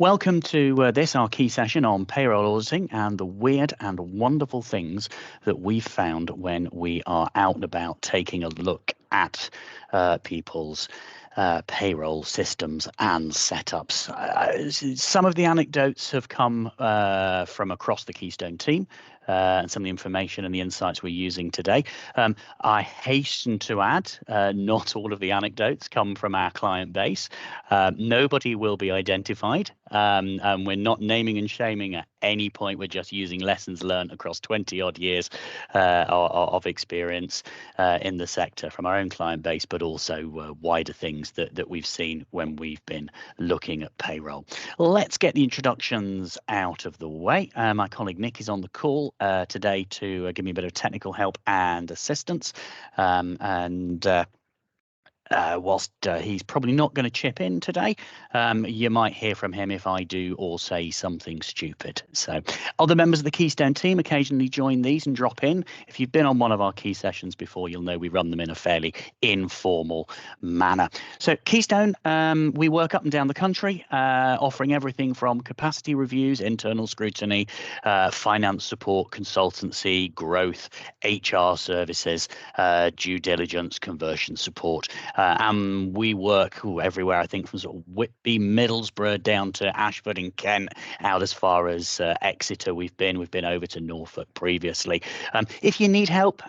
Welcome to this, our key session on payroll auditing and the weird and wonderful things that we've found when we are out and about taking a look at people's payroll systems and setups. Some of the anecdotes have come from across the Keystone team. And some of the information and the insights we're using today. I hasten to add, not all of the anecdotes come from our client base. Nobody will be identified. And we're not naming and shaming at any point. We're just using lessons learned across 20 odd years of experience in the sector from our own client base, but also wider things that we've seen when we've been looking at payroll. Let's get the introductions out of the way. My colleague Nick is on the call today to give me a bit of technical help and assistance. Whilst he's probably not going to chip in today, you might hear from him if I do or say something stupid. So other members of the Keystone team occasionally join these and drop in. If you've been on one of our key sessions before, you'll know we run them in a fairly informal manner. So Keystone, we work up and down the country, offering everything from capacity reviews, internal scrutiny, finance support, consultancy, growth, HR services, due diligence, conversion support. And we work everywhere, I think, from sort of Whitby, Middlesbrough down to Ashford in Kent, out as far as Exeter. We've been over to Norfolk previously. If you need help,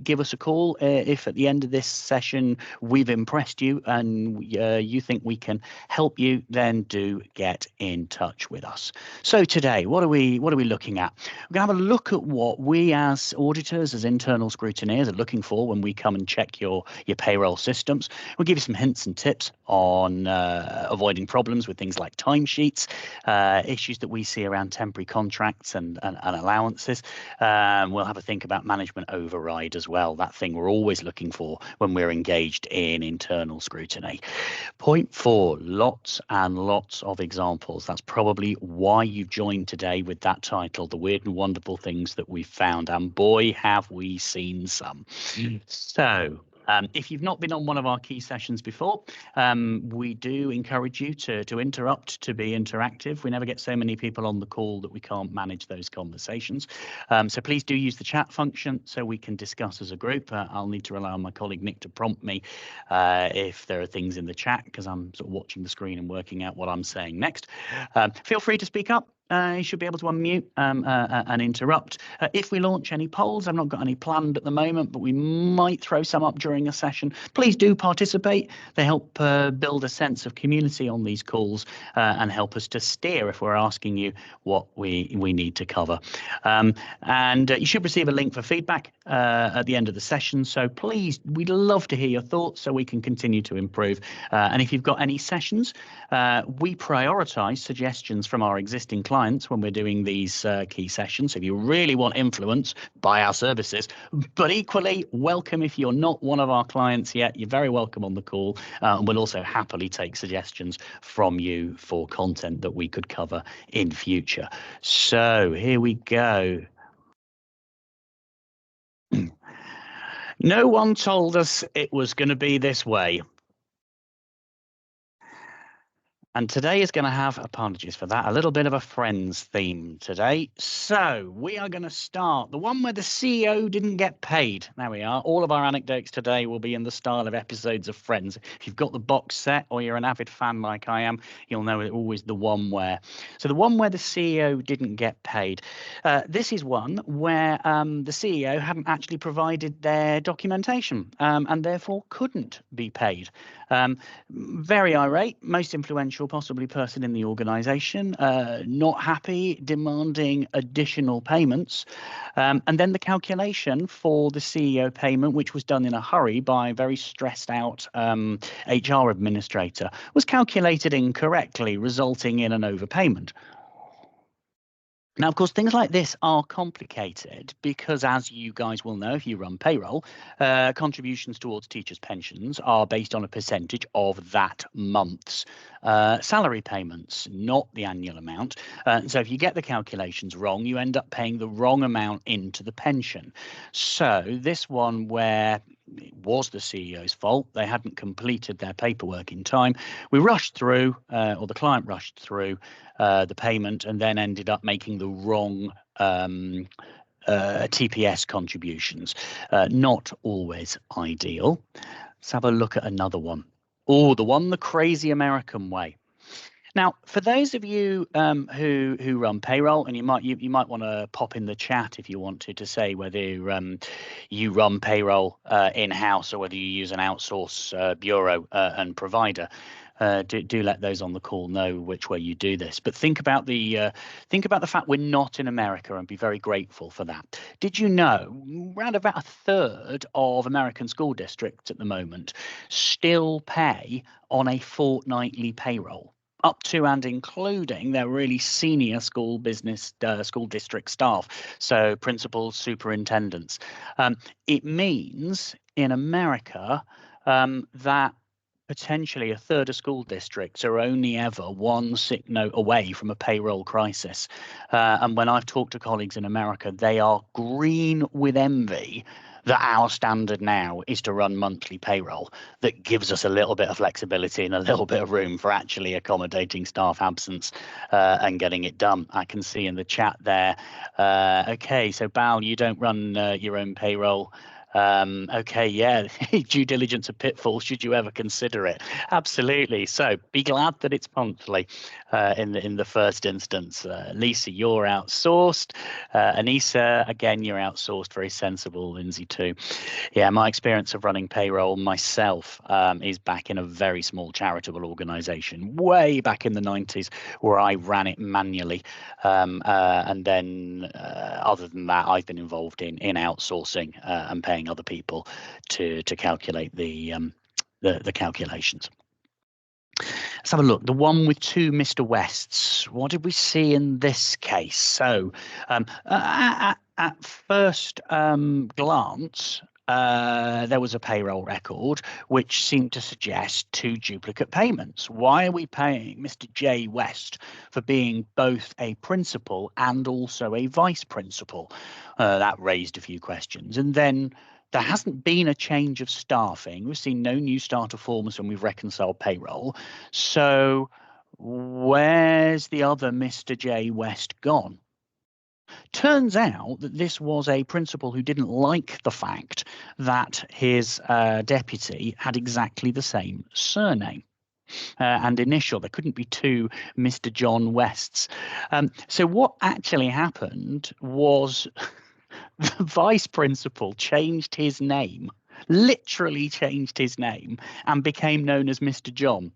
give us a call. If at the end of this session we've impressed you and you think we can help you, then do get in touch with us. So today, what are we looking at? We're going to have a look at what we as auditors, as internal scrutineers, are looking for when we come and check your payroll systems. We'll give you some hints and tips on avoiding problems with things like timesheets, issues that we see around temporary contracts and allowances. We'll have a think about management override as well, that thing we're always looking for when we're engaged in internal scrutiny. Point 4, lots and lots of examples. That's probably why you've joined today with that title, The Weird and Wonderful Things That We've Found. And boy, have we seen some. So if you've not been on one of our key sessions before, we do encourage you to interrupt, to be interactive. We never get so many people on the call that we can't manage those conversations. So please do use the chat function so we can discuss as a group. I'll need to rely on my colleague Nick to prompt me if there are things in the chat, because I'm sort of watching the screen and working out what I'm saying next. Feel free to speak up. You should be able to unmute and interrupt. If we launch any polls, I've not got any planned at the moment, but we might throw some up during a session. Please do participate. They help build a sense of community on these calls and help us to steer if we're asking you what we need to cover. And you should receive a link for feedback at the end of the session. So please, we'd love to hear your thoughts so we can continue to improve. And if you've got any sessions, we prioritise suggestions from our existing clients when we're doing these key sessions. So if you really want influence, buy our services. But equally, welcome if you're not one of our clients yet. You're very welcome on the call. And we'll also happily take suggestions from you for content that we could cover in future. So here we go. No one told us it was going to be this way. And today is going to have, apologies for that, a little bit of a Friends theme today. So we are going to start the one where the CEO didn't get paid. There we are. All of our anecdotes today will be in the style of episodes of Friends. If you've got the box set or you're an avid fan like I am, you'll know it's always the one where. So the one where the CEO didn't get paid. This is one where the CEO hadn't actually provided their documentation and therefore couldn't be paid. Very irate, most influential possibly person in the organisation, not happy, demanding additional payments. And then the calculation for the CEO payment, which was done in a hurry by a very stressed out HR administrator, was calculated incorrectly, resulting in an overpayment. Now, of course, things like this are complicated because, as you guys will know, if you run payroll, contributions towards teachers' pensions are based on a percentage of that month's salary payments, not the annual amount. So if you get the calculations wrong, you end up paying the wrong amount into the pension. So this one where it was the CEO's fault. They hadn't completed their paperwork in time. We rushed through, or the client rushed through the payment, and then ended up making the wrong TPS contributions. Not always ideal. Let's have a look at another one. Oh, the one the crazy American way. Now, for those of you who run payroll, and you might want to pop in the chat if you wanted to say whether you run payroll in-house or whether you use an outsource bureau and provider. Do let those on the call know which way you do this. But think about the fact we're not in America, and be very grateful for that. Did you know around about a third of American school districts at the moment still pay on a fortnightly payroll? Up to and including their really senior school district staff, so principals, superintendents. It means in America that potentially a third of school districts are only ever one sick note away from a payroll crisis. And when I've talked to colleagues in America, they are green with envy that our standard now is to run monthly payroll that gives us a little bit of flexibility and a little bit of room for actually accommodating staff absence and getting it done. I can see in the chat there. Okay, so Bal, you don't run your own payroll. Okay, yeah, due diligence a pitfall should you ever consider it. Absolutely. So be glad that it's monthly in the first instance. Lisa, you're outsourced. Anissa, again, you're outsourced. Very sensible. Lindsay too. Yeah, my experience of running payroll myself is back in a very small charitable organization way back in the 90s where I ran it manually. And then other than that, I've been involved in outsourcing and paying other people to calculate the calculations. Let's have a look. The one with two Mr. Wests. What did we see in this case? So at first glance, there was a payroll record which seemed to suggest two duplicate payments. Why are we paying Mr. J. West for being both a principal and also a vice principal? That raised a few questions. And then there hasn't been a change of staffing. We've seen no new starter forms when we've reconciled payroll. So where's the other Mr. J. West gone? Turns out that this was a principal who didn't like the fact that his deputy had exactly the same surname and initial. There couldn't be two Mr. John Wests. So what actually happened was the vice principal changed his name, literally changed his name, and became known as Mr. John.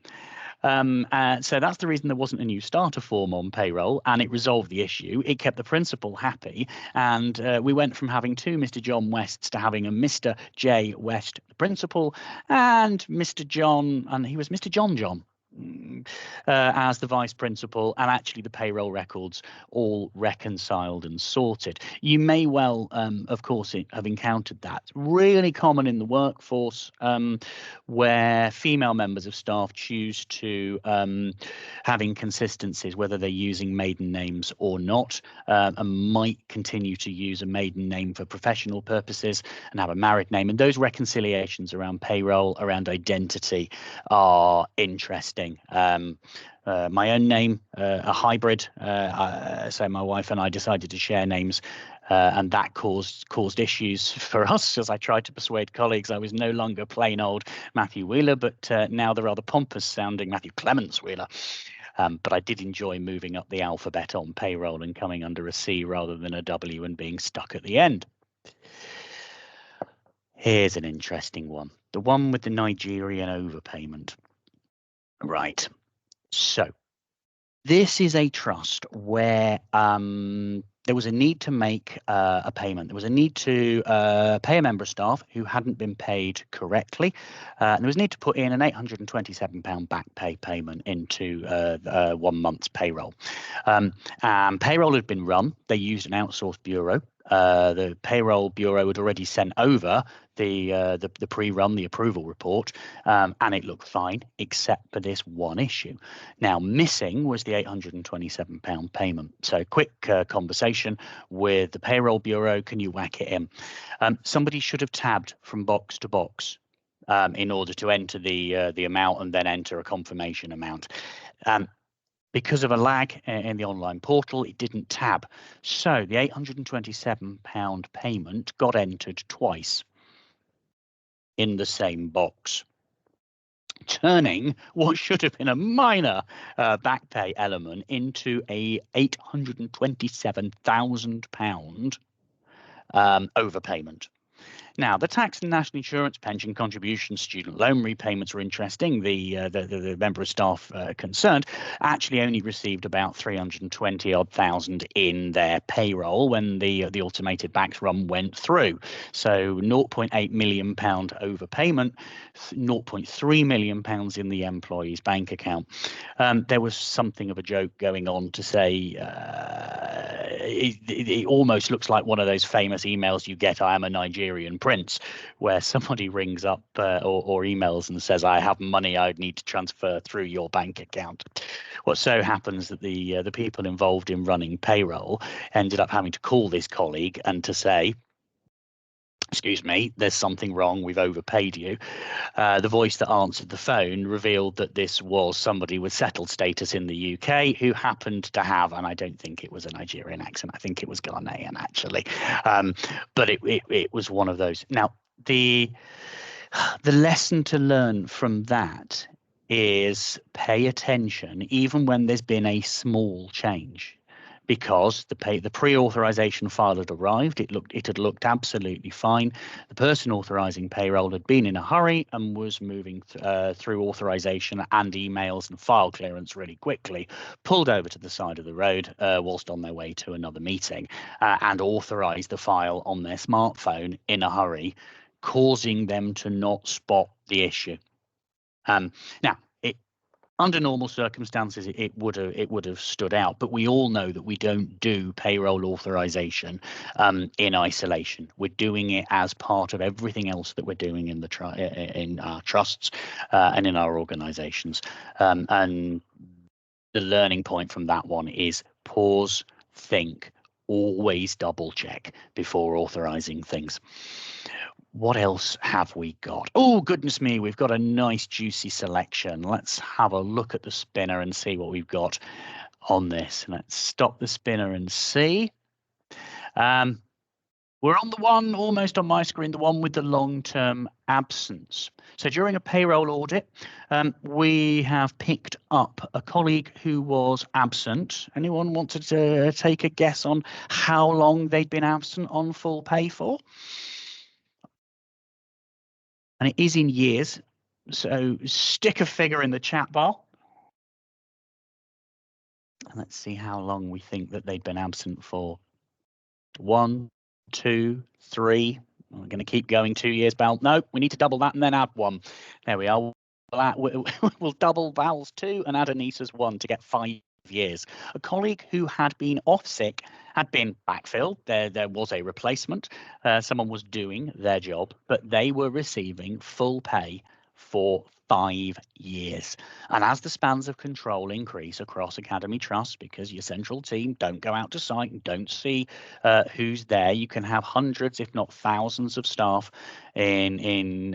So that's the reason there wasn't a new starter form on payroll, and it resolved the issue. It kept the principal happy, and we went from having two Mr. John Wests to having a Mr. J. West, the principal, and Mr. John, and he was Mr. John. As the vice principal, and actually the payroll records all reconciled and sorted. You may well, of course, have encountered that. It's really common in the workforce where female members of staff choose to have inconsistencies, whether they're using maiden names or not, and might continue to use a maiden name for professional purposes and have a married name. And those reconciliations around payroll, around identity, are interesting. My own name, a hybrid. So my wife and I decided to share names, and that caused issues for us as I tried to persuade colleagues I was no longer plain old Matthew Wheeler, but now the rather pompous sounding Matthew Clements-Wheeler. But I did enjoy moving up the alphabet on payroll and coming under a C rather than a W and being stuck at the end. Here's an interesting one. The one with the Nigerian overpayment. Right. So this is a trust where there was a need to make a payment. There was a need to pay a member of staff who hadn't been paid correctly. And there was a need to put in an £827 back pay payment into 1 month's payroll. And payroll had been run. They used an outsourced bureau. The payroll bureau had already sent over the pre-run, the approval report, and it looked fine, except for this one issue. Now, missing was the £827 payment. So, quick conversation with the payroll bureau. Can you whack it in? Somebody should have tabbed from box to box in order to enter the amount and then enter a confirmation amount. Because of a lag in the online portal, it didn't tab. So the £827 payment got entered twice in the same box, turning what should have been a minor back pay element into a £827,000 overpayment. Now, the tax and national insurance, pension contributions, student loan repayments were interesting. The member of staff concerned actually only received about 320 odd thousand in their payroll when the automated backs run went through. So 0.8 million pound overpayment, 0.3 million pounds in the employee's bank account. There was something of a joke going on to say it almost looks like one of those famous emails you get, I am a Nigerian prince, where somebody rings up or emails and says, I have money I need to transfer through your bank account. What so happens that the people involved in running payroll ended up having to call this colleague and to say, excuse me, there's something wrong, we've overpaid you. The voice that answered the phone revealed that this was somebody with settled status in the UK who happened to have, and I don't think it was a Nigerian accent, I think it was Ghanaian actually, but it was one of those. Now, the lesson to learn from that is pay attention even when there's been a small change, because the pre-authorization file had arrived. It had looked absolutely fine. The person authorizing payroll had been in a hurry and was moving through authorization and emails and file clearance really quickly, pulled over to the side of the road whilst on their way to another meeting and authorized the file on their smartphone in a hurry, causing them to not spot the issue. Now, under normal circumstances, it would have stood out, but we all know that we don't do payroll authorization in isolation. We're doing it as part of everything else that we're doing in in our trusts and in our organizations. And the learning point from that one is pause, think, always double check before authorizing things. What else have we got? Oh, goodness me, we've got a nice juicy selection. Let's have a look at the spinner and see what we've got on this. Let's stop the spinner and see. We're on the one almost on my screen, the one with the long-term absence. So during a payroll audit, we have picked up a colleague who was absent. Anyone wanted to take a guess on how long they'd been absent on full pay for? And it is in years, so stick a figure in the chat bar. And let's see how long we think that they'd been absent for. 1, 2, 3. We're going to keep going 2 years, Bal. No, we need to double that and then add 1. There we are. We'll double Bal's 2 and add Anissa's 1 to get 5 years. A colleague who had been off sick had been backfilled. There was a replacement. Someone was doing their job, but they were receiving full pay for 5 years. And as the spans of control increase across Academy Trusts, because your central team don't go out to site and don't see who's there, you can have hundreds, if not thousands, of staff in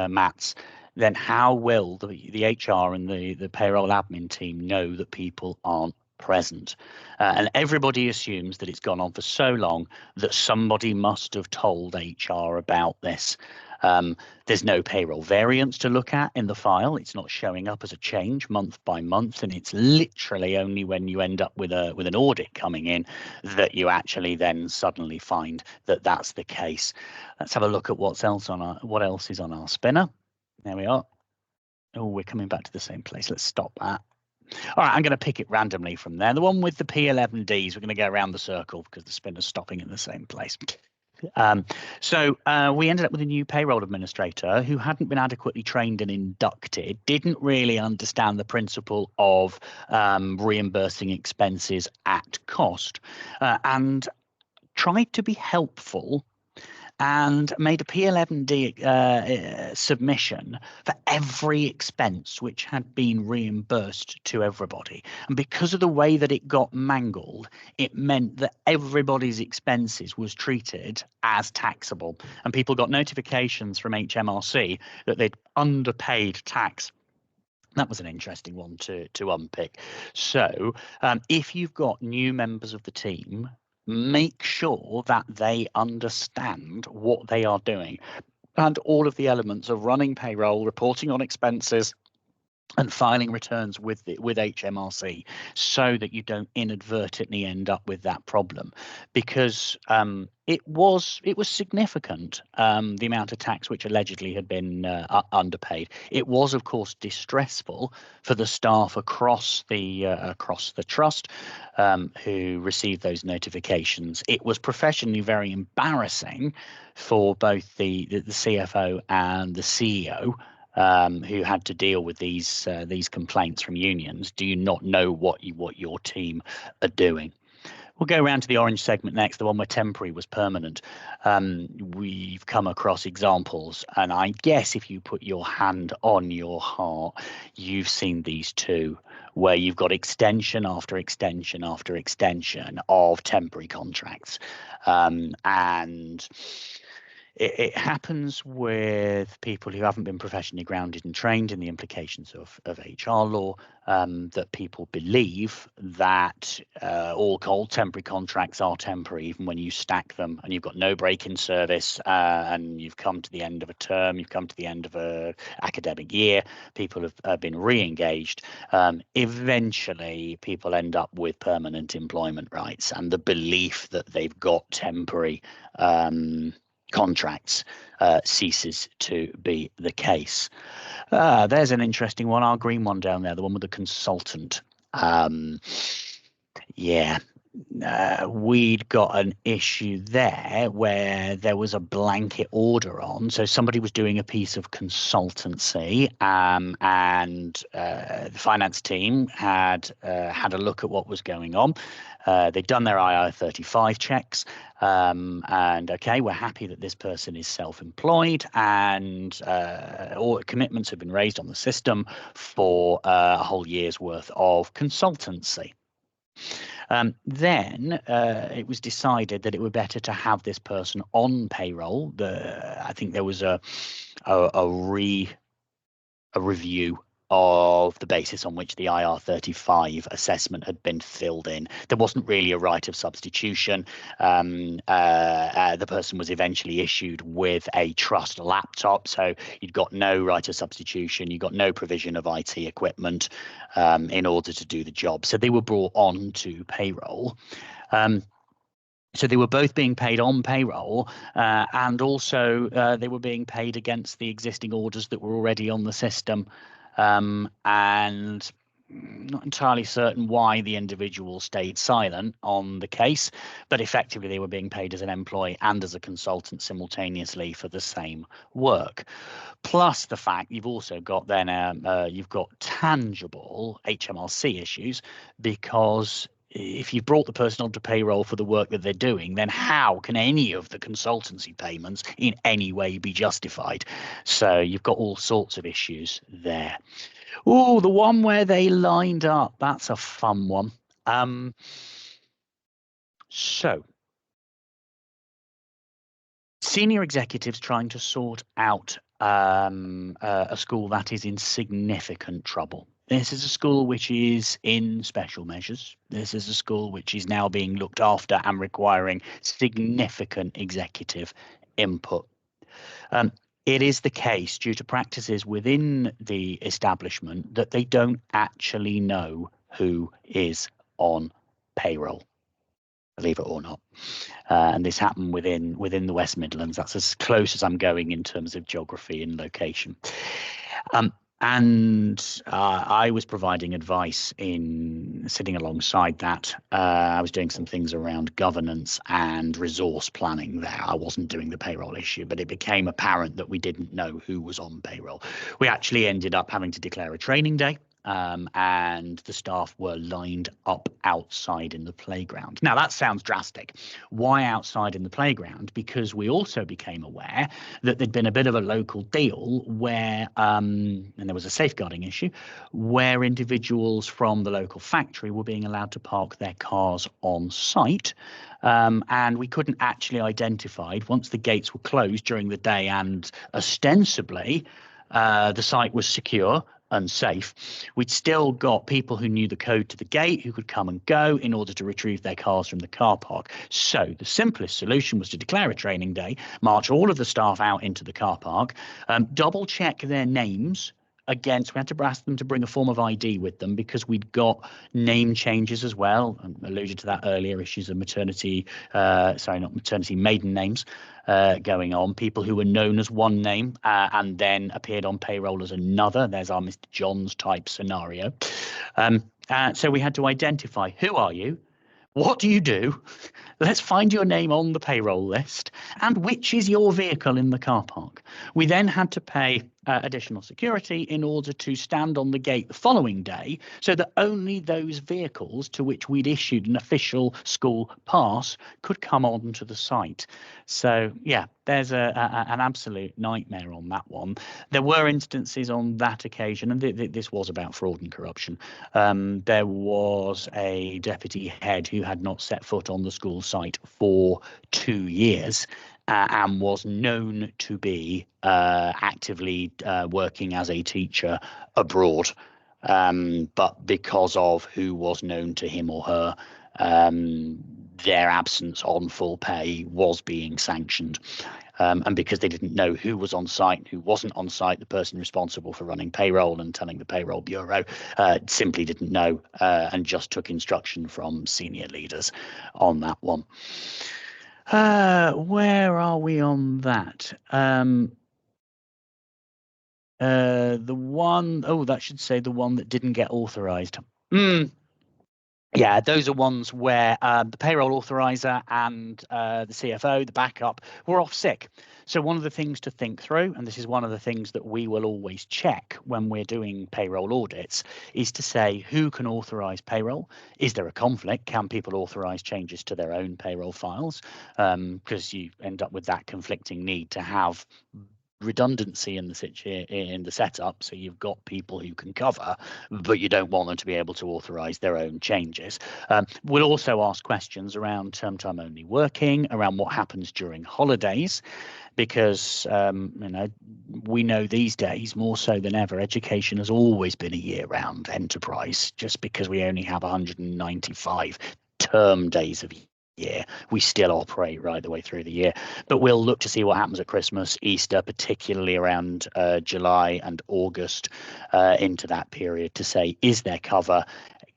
MATs. Then how will the HR and the payroll admin team know that people aren't present? And everybody assumes that it's gone on for so long that somebody must have told HR about this. There's no payroll variance to look at in the file. It's not showing up as a change month by month, and it's literally only when you end up with an audit coming in that you actually then suddenly find that that's the case. Let's have a look at what else is on our spinner. There we are. Oh, we're coming back to the same place. Let's stop that. All right, I'm going to pick it randomly from there. The one with the P11Ds, we're going to go around the circle because the spinner's stopping in the same place. So we ended up with a new payroll administrator who hadn't been adequately trained and inducted, didn't really understand the principle of reimbursing expenses at cost, and tried to be helpful and made a P11D submission for every expense which had been reimbursed to everybody. And because of the way that it got mangled, it meant that everybody's expenses was treated as taxable. And people got notifications from HMRC that they'd underpaid tax. That was an interesting one to unpick. So if you've got new members of the team, make sure that they understand what they are doing and all of the elements of running payroll, reporting on expenses, and filing returns with HMRC, so that you don't inadvertently end up with that problem, because it was significant, the amount of tax which allegedly had been underpaid. It was, of course, distressful for the staff across the trust who received those notifications. It was professionally very embarrassing for both the CFO and the CEO, who had to deal with these complaints from unions. Do you not know what your team are doing? We'll go around to the orange segment next, the one where temporary was permanent. We've come across examples, and I guess if you put your hand on your heart, you've seen these too, where you've got extension after extension after extension of temporary contracts, and it happens with people who haven't been professionally grounded and trained in the implications of HR law, that people believe that all temporary contracts are temporary, even when you stack them and you've got no break in service, and you've come to the end of a term, you've come to the end of an academic year, people have been re-engaged. Eventually, people end up with permanent employment rights, and the belief that they've got temporary contracts ceases to be the case. There's an interesting one, our green one down there, the one with the consultant. We'd got an issue there where there was a blanket order on. So somebody was doing a piece of consultancy, and the finance team had a look at what was going on. They'd done their IR35 checks, and okay, we're happy that this person is self-employed, and all commitments have been raised on the system for a whole year's worth of consultancy. Then it was decided that it would be better to have this person on payroll. I think there was a review of the basis on which the IR35 assessment had been filled in. There wasn't really a right of substitution. The person was eventually issued with a trust laptop, so you'd got no right of substitution, you got no provision of IT equipment in order to do the job. So they were brought on to payroll. So they were both being paid on payroll, and also they were being paid against the existing orders that were already on the system. And not entirely certain why the individual stayed silent on the case, but effectively they were being paid as an employee and as a consultant simultaneously for the same work. Plus the fact you've also got then you've got tangible HMRC issues, because if you've brought the person onto payroll for the work that they're doing, then how can any of the consultancy payments in any way be justified? So you've got all sorts of issues there. Oh, the one where they lined up, that's a fun one. So senior executives trying to sort out a school that is in significant trouble. This is a school which is in special measures. This is a school which is now being looked after and requiring significant executive input. It is the case, due to practices within the establishment, that they don't actually know who is on payroll, believe it or not. And this happened within the West Midlands. That's as close as I'm going in terms of geography and location. I was providing advice in sitting alongside that. I was doing some things around governance and resource planning there. I wasn't doing the payroll issue, but it became apparent that we didn't know who was on payroll. We actually ended up having to declare a training day and the staff were lined up outside in the playground. Now, that sounds drastic. Why outside in the playground? Because we also became aware that there'd been a bit of a local deal where, and there was a safeguarding issue, where individuals from the local factory were being allowed to park their cars on site. And we couldn't actually identify, once the gates were closed during the day and ostensibly the site was secure and safe, we'd still got people who knew the code to the gate who could come and go in order to retrieve their cars from the car park. So the simplest solution was to declare a training day, march all of the staff out into the car park, double check their names against, we had to ask them to bring a form of ID with them because we'd got name changes as well. I alluded to that earlier, issues of maternity, sorry, not maternity, maiden names going on. People who were known as one name and then appeared on payroll as another. There's our Mr. Johns type scenario. So we had to identify, who are you? What do you do? Let's find your name on the payroll list and which is your vehicle in the car park. We then had to pay additional security in order to stand on the gate the following day so that only those vehicles to which we'd issued an official school pass could come onto the site. So, yeah, there's an absolute nightmare on that one. There were instances on that occasion, and this was about fraud and corruption. There was a deputy head who had not set foot on the school site for 2 years and was known to be actively working as a teacher abroad. But because of who was known to him or her, their absence on full pay was being sanctioned. And because they didn't know who was on site and who wasn't on site, the person responsible for running payroll and telling the payroll bureau simply didn't know and just took instruction from senior leaders on that one. Where are we on that? The one, oh, that should say the one that didn't get authorized. Yeah, those are ones where the payroll authorizer and the CFO, the backup, were off sick. So one of the things to think through, and this is one of the things that we will always check when we're doing payroll audits, is to say who can authorize payroll? Is there a conflict? Can people authorize changes to their own payroll files? Because you end up with that conflicting need to have redundancy in the setup, so you've got people who can cover, but you don't want them to be able to authorize their own changes. We'll also ask questions around term time only working, around what happens during holidays, because we know these days more so than ever education has always been a year-round enterprise. Just because we only have 195 term days of year, we still operate right the way through the year. But we'll look to see what happens at Christmas, Easter, particularly around July and August, into that period, to say, is there cover?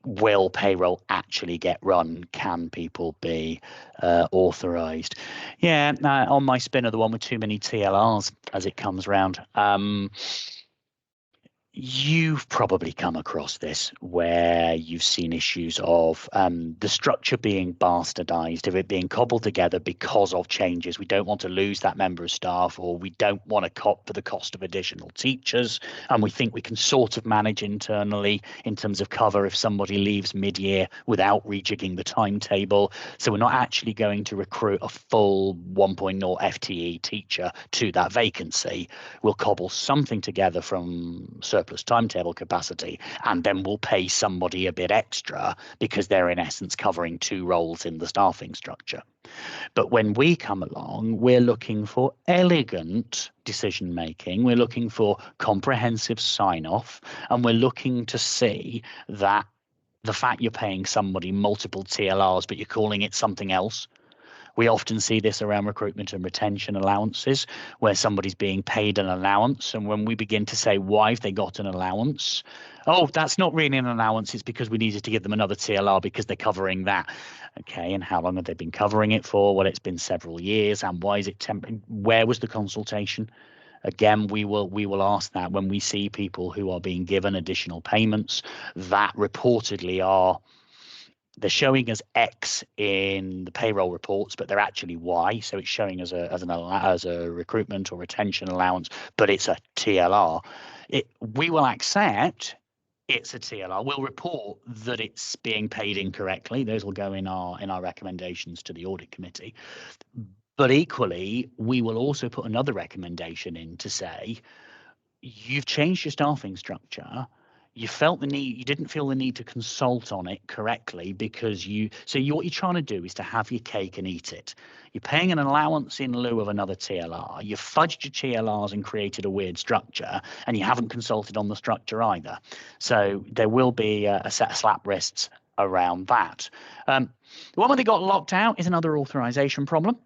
Will payroll actually get run? Can people be authorized? Yeah, on my spinner, the one with too many TLRs as it comes round. You've probably come across this where you've seen issues of the structure being bastardized, of it being cobbled together because of changes. We don't want to lose that member of staff, or we don't want to cop for the cost of additional teachers. And we think we can sort of manage internally in terms of cover if somebody leaves mid-year without rejigging the timetable. So we're not actually going to recruit a full 1.0 FTE teacher to that vacancy. We'll cobble something together from surplus timetable capacity, and then we'll pay somebody a bit extra because they're in essence covering 2 roles in the staffing structure. But when we come along, we're looking for elegant decision making, we're looking for comprehensive sign-off, and we're looking to see that the fact you're paying somebody multiple TLRs but you're calling it something else. We often see this around recruitment and retention allowances, where somebody's being paid an allowance. And when we begin to say, why have they got an allowance? Oh, that's not really an allowance. It's because we needed to give them another TLR because they're covering that. Okay, and how long have they been covering it for? Well, it's been several years. And why is it temporary? Where was the consultation? Again, we will ask that when we see people who are being given additional payments that reportedly are, they're showing as X in the payroll reports, but they're actually Y. So it's showing as a recruitment or retention allowance, but it's a TLR. We will accept it's a TLR. We'll report that it's being paid incorrectly. Those will go in our recommendations to the audit committee. But equally, we will also put another recommendation in to say, you've changed your staffing structure. You didn't feel the need to consult on it correctly because what you're trying to do is to have your cake and eat it. You're paying an allowance in lieu of another TLR. You've fudged your TLRs and created a weird structure, and you haven't consulted on the structure either. So there will be a set of slap wrists around that. The one where they got locked out is another authorization problem.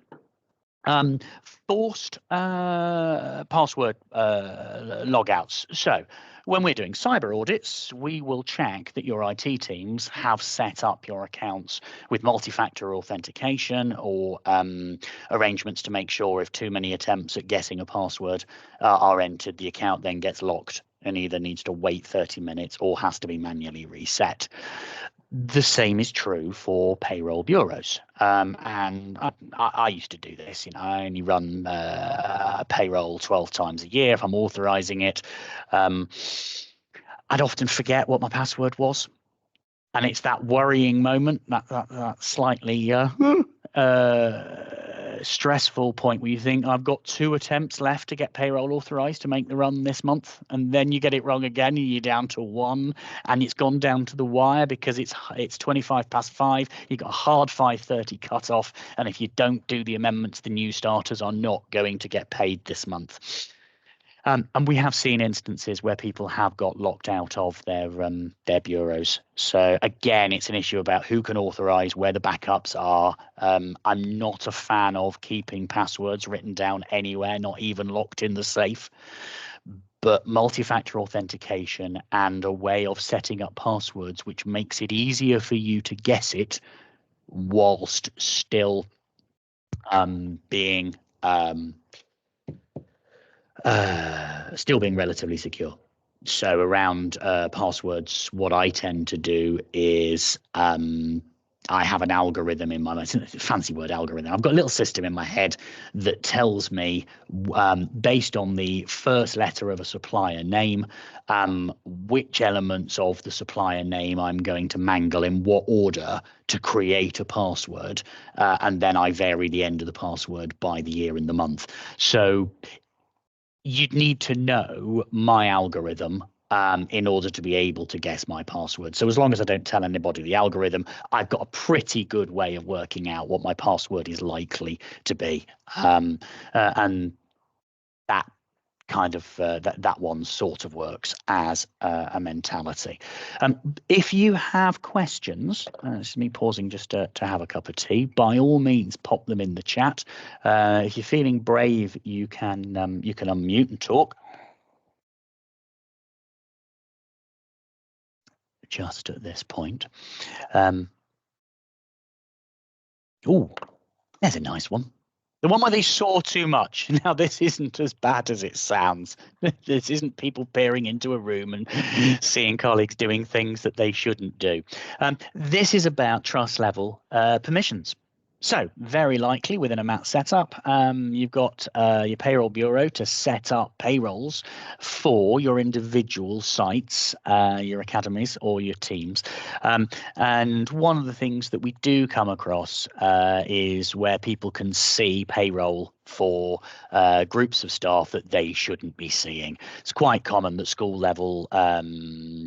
Forced password logouts. So when we're doing cyber audits, we will check that your IT teams have set up your accounts with multi-factor authentication or arrangements to make sure if too many attempts at guessing a password are entered, the account then gets locked and either needs to wait 30 minutes or has to be manually reset. The same is true for payroll bureaus. And I used to do this. I only run payroll 12 times a year if I'm authorizing it. I'd often forget what my password was. And it's that worrying moment, that slightly stressful point where you think, I've got 2 attempts left to get payroll authorized to make the run this month, and then you get it wrong again and you're down to 1, and it's gone down to the wire because it's 25 past 5. You've got a hard 5:30 cutoff, and if you don't do the amendments, the new starters are not going to get paid this month. And we have seen instances where people have got locked out of their bureaus. So again, it's an issue about who can authorize, where the backups are. I'm not a fan of keeping passwords written down anywhere, not even locked in the safe. But multi-factor authentication and a way of setting up passwords which makes it easier for you to guess it whilst still being relatively secure. So around passwords, what I tend to do is I have an algorithm in my mind. It's a fancy word, algorithm. I've got a little system in my head that tells me, based on the first letter of a supplier name, which elements of the supplier name I'm going to mangle in what order to create a password. And then I vary the end of the password by the year and the month. So you'd need to know my algorithm in order to be able to guess my password. So as long as I don't tell anybody the algorithm, I've got a pretty good way of working out what my password is likely to be. And that kind of that one sort of works as a mentality. If you have questions, this is me pausing just to have a cup of tea, by all means pop them in the chat. If you're feeling brave, you can unmute and talk. Just at this point. Oh, there's a nice one. The one where they saw too much. Now, this isn't as bad as it sounds. This isn't people peering into a room and seeing colleagues doing things that they shouldn't do. This is about trust level permissions. So very likely within a MAT setup, you've got your payroll bureau to set up payrolls for your individual sites, your academies or your teams. And one of the things that we do come across is where people can see payroll for groups of staff that they shouldn't be seeing. It's quite common that school level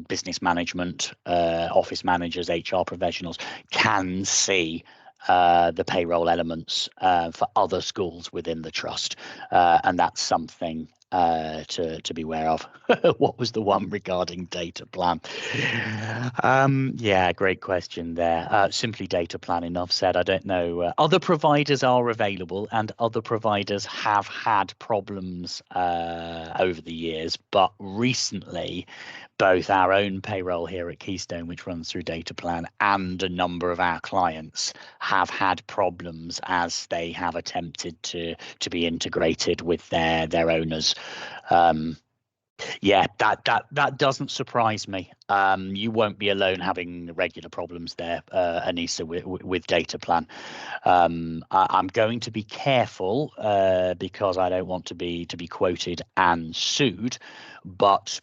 business management, office managers, HR professionals can see the payroll elements for other schools within the trust, and that's something to be aware of. What was the one regarding data plan? Yeah, great question there. Simply data plan, enough said. I don't know. Other providers are available and other providers have had problems over the years, but recently both our own payroll here at Keystone, which runs through data plan, and a number of our clients have had problems as they have attempted to be integrated with their owners. Yeah, that doesn't surprise me. You won't be alone having regular problems there, Anissa, with data plan. I'm going to be careful because I don't want to be quoted and sued, but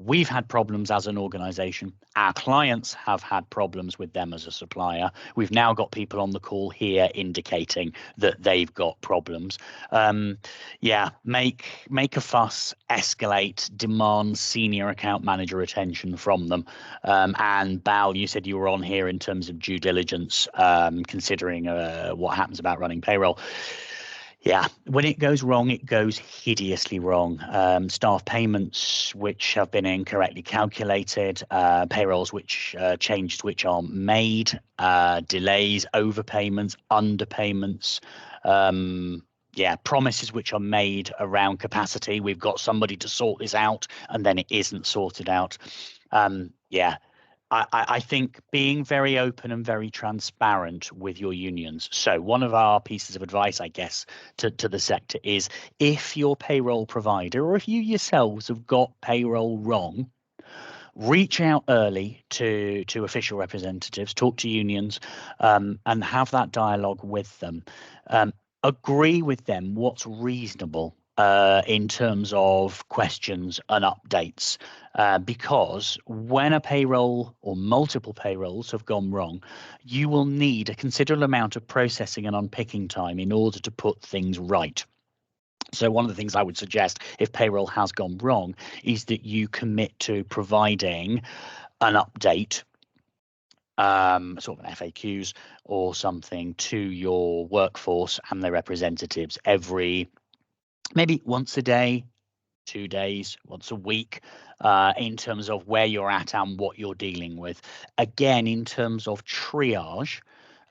We've had problems as an organization. Our clients have had problems with them as a supplier. We've now got people on the call here indicating that they've got problems. Yeah, make a fuss, escalate, demand senior account manager attention from them. And Bal, you said you were on here in terms of due diligence, considering what happens about running payroll. Yeah, when it goes wrong, it goes hideously wrong. Staff payments which have been incorrectly calculated, payrolls which changes which are made, delays, overpayments, underpayments. Yeah, promises which are made around capacity. We've got somebody to sort this out, and then it isn't sorted out. Yeah, I think being very open and very transparent with your unions. So one of our pieces of advice, I guess, to the sector is, if your payroll provider or if you yourselves have got payroll wrong, reach out early to official representatives, talk to unions, and have that dialogue with them. Agree with them what's reasonable in terms of questions and updates, because when a payroll or multiple payrolls have gone wrong, you will need a considerable amount of processing and unpicking time in order to put things right. So one of the things I would suggest, if payroll has gone wrong, is that you commit to providing an update, sort of an FAQs or something, to your workforce and their representatives maybe once a day, 2 days, once a week, in terms of where you're at and what you're dealing with. Again, in terms of triage,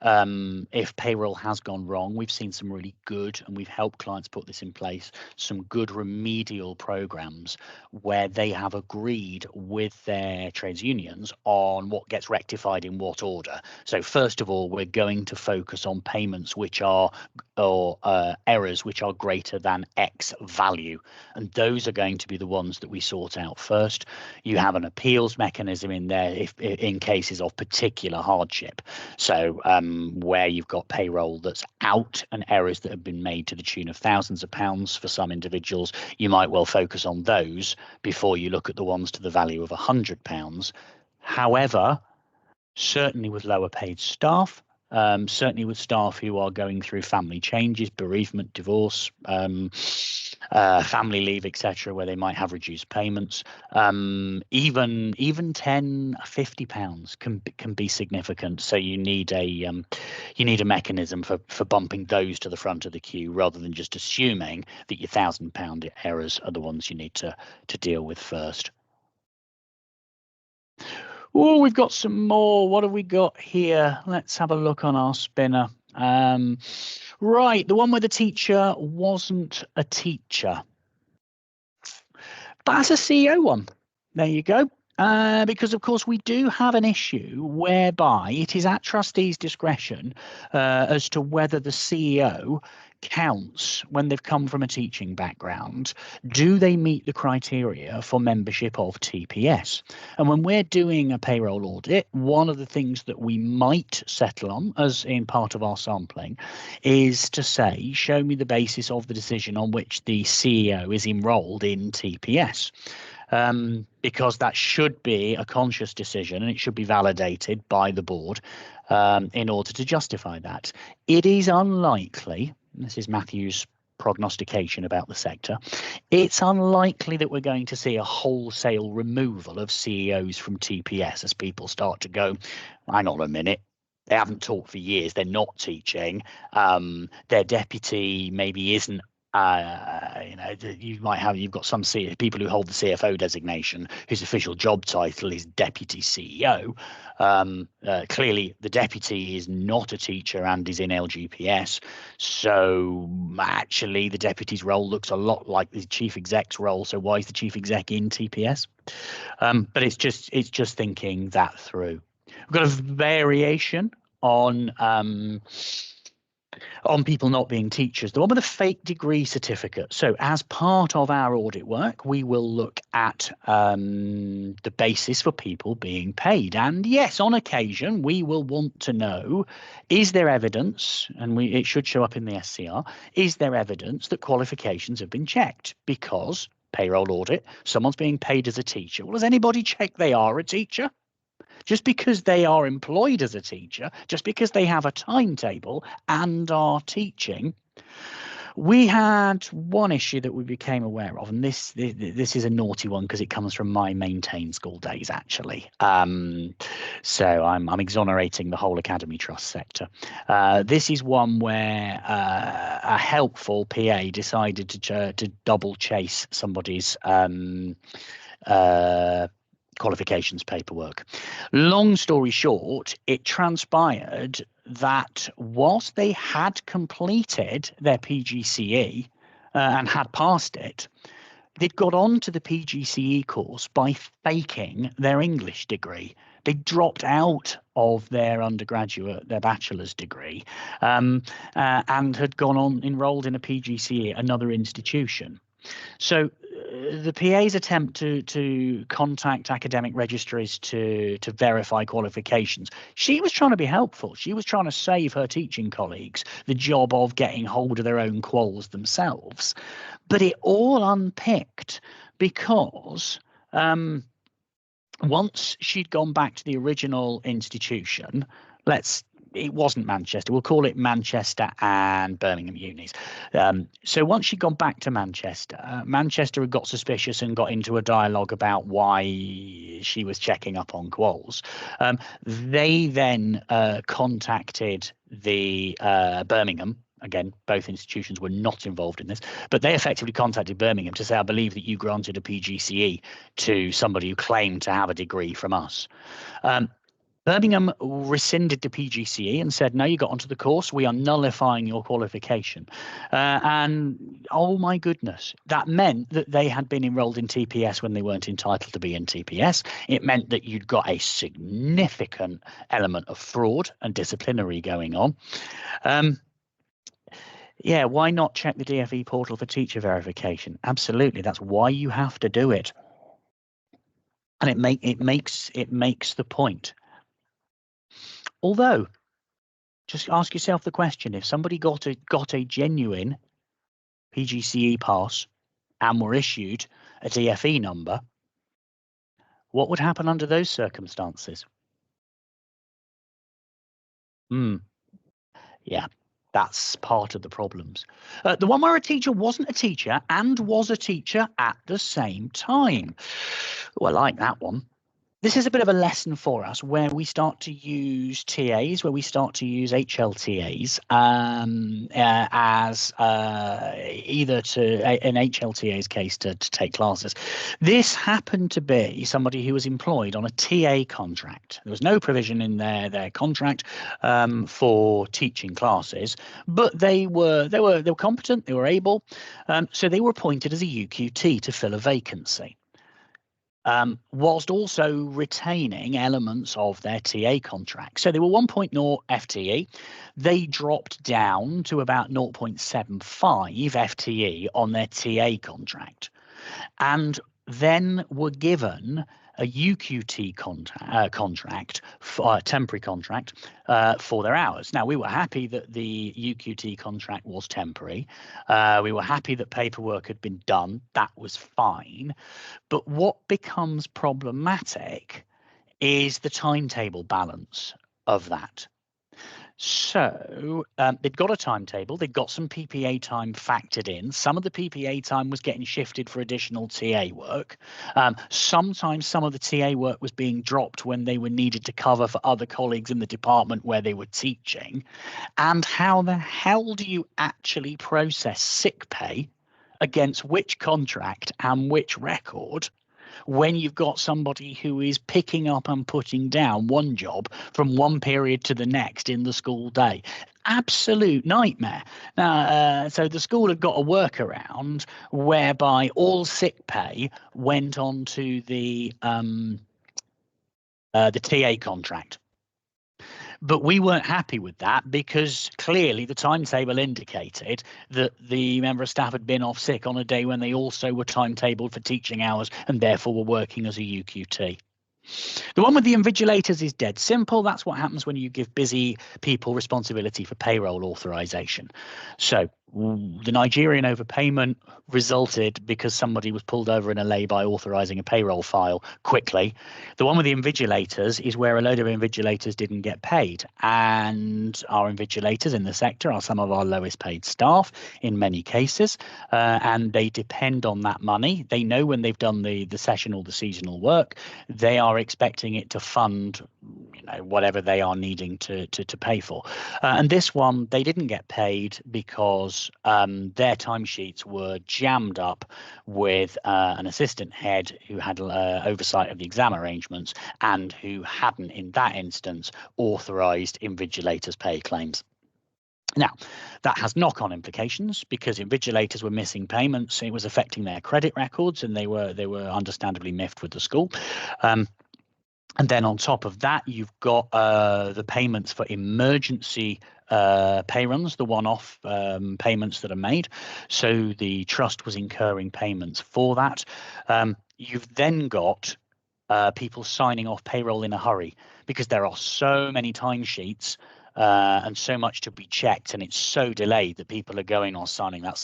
if payroll has gone wrong, we've seen some really good, and we've helped clients put this in place, some good remedial programs where they have agreed with their trades unions on what gets rectified in what order. So first of all, we're going to focus on payments which are, or errors which are greater than X value, and those are going to be the ones that we sort out first. You have an appeals mechanism in there if in cases of particular hardship. So where you've got payroll that's out and errors that have been made to the tune of thousands of pounds for some individuals, you might well focus on those before you look at the ones to the value of £100. However, certainly with lower paid staff, certainly with staff who are going through family changes, bereavement, divorce, family leave, etc., where they might have reduced payments, even £10-50 can be significant. So you need a mechanism for bumping those to the front of the queue, rather than just assuming that your £1,000 errors are the ones you need to deal with first. Oh, we've got some more. What have we got here? Let's have a look on our spinner. Right, the one where the teacher wasn't a teacher. That's a CEO one. There you go. Because, of course, we do have an issue whereby it is at trustees' discretion as to whether the CEO counts when they've come from a teaching background. Do they meet the criteria for membership of TPS? And when we're doing a payroll audit, one of the things that we might settle on, as in part of our sampling, is to say, show me the basis of the decision on which the CEO is enrolled in TPS. Because that should be a conscious decision and it should be validated by the board in order to justify that. It is unlikely, this is Matthew's prognostication about the sector, it's unlikely that we're going to see a wholesale removal of CEOs from TPS as people start to go, hang on a minute, they haven't taught for years, they're not teaching, their deputy maybe isn't, you've got some people who hold the CFO designation whose official job title is deputy CEO. Clearly the deputy is not a teacher and is in LGPS, so actually the deputy's role looks a lot like the chief exec's role. So why is the chief exec in TPS? But it's just thinking that through. We've got a variation on people not being teachers, the one with a fake degree certificate. So as part of our audit work, we will look at the basis for people being paid. And yes, on occasion, we will want to know, is there evidence, and it should show up in the SCR, is there evidence that qualifications have been checked? Because payroll audit, someone's being paid as a teacher. Well, does anybody check they are a teacher? Just because they are employed as a teacher, just because they have a timetable and are teaching. We had one issue that we became aware of, and this is a naughty one because it comes from my maintain school days, actually. So I'm exonerating the whole Academy Trust sector. This is one where a helpful PA decided to double chase somebody's qualifications paperwork. Long story short, it transpired that whilst they had completed their PGCE and had passed it, they'd got on to the PGCE course by faking their English degree. They dropped out of their undergraduate, their bachelor's degree, and had gone on enrolled in a PGCE at another institution. So the PA's attempt to contact academic registries to verify qualifications, she was trying to be helpful. She was trying to save her teaching colleagues the job of getting hold of their own quals themselves. But it all unpicked because once she'd gone back to the original institution, it wasn't Manchester. We'll call it Manchester and Birmingham unis. So once she'd gone back to Manchester, Manchester had got suspicious and got into a dialogue about why she was checking up on quals. They then contacted the Birmingham. Again, both institutions were not involved in this, but they effectively contacted Birmingham to say, I believe that you granted a PGCE to somebody who claimed to have a degree from us. Birmingham rescinded the PGCE and said, no, you got onto the course. We are nullifying your qualification. And oh, my goodness, that meant that they had been enrolled in TPS when they weren't entitled to be in TPS. It meant that you'd got a significant element of fraud and disciplinary going on. Yeah, why not check the DFE portal for teacher verification? Absolutely. That's why you have to do it. And it makes the point. Although, just ask yourself the question: if somebody got a genuine PGCE pass and were issued a DFE number, what would happen under those circumstances? Yeah, that's part of the problems. The one where a teacher wasn't a teacher and was a teacher at the same time. Oh, I like that one. This is a bit of a lesson for us where we start to use TAs, where we start to use HLTAs as either in HLTA's case to take classes. This happened to be somebody who was employed on a TA contract. There was no provision in their contract for teaching classes, but they were competent, they were able, so they were appointed as a UQT to fill a vacancy. Whilst also retaining elements of their TA contract. So they were 1.0 FTE. They dropped down to about 0.75 FTE on their TA contract, and then were given a UQT contract, temporary contract for their hours. Now, we were happy that the UQT contract was temporary. We were happy that paperwork had been done. That was fine. But what becomes problematic is the timetable balance of that. So they'd got a timetable, they'd got some PPA time factored in. Some of the PPA time was getting shifted for additional TA work. Sometimes some of the TA work was being dropped when they were needed to cover for other colleagues in the department where they were teaching. And how the hell do you actually process sick pay against which contract and which record when you've got somebody who is picking up and putting down one job from one period to the next in the school day? Absolute nightmare. Now, so the school had got a workaround whereby all sick pay went on to the TA contract. But we weren't happy with that because clearly the timetable indicated that the member of staff had been off sick on a day when they also were timetabled for teaching hours and therefore were working as a UQT. The one with the invigilators is dead simple. That's what happens when you give busy people responsibility for payroll authorization. So the Nigerian overpayment resulted because somebody was pulled over in a lay-by authorizing a payroll file quickly. The one with the invigilators is where a load of invigilators didn't get paid. And our invigilators in the sector are some of our lowest paid staff in many cases. And they depend on that money. They know when they've done the session or the seasonal work, they are expecting it to fund whatever they are needing to pay for. And this one, they didn't get paid because their timesheets were jammed up with an assistant head who had oversight of the exam arrangements and who hadn't, in that instance, authorised invigilators' pay claims. Now, that has knock-on implications because invigilators were missing payments. It was affecting their credit records, and they were understandably miffed with the school. And then on top of that, you've got the payments for emergency pay runs, the one-off payments that are made. So the trust was incurring payments for that. You've then got people signing off payroll in a hurry because there are so many timesheets and so much to be checked, and it's so delayed that people are going on signing that,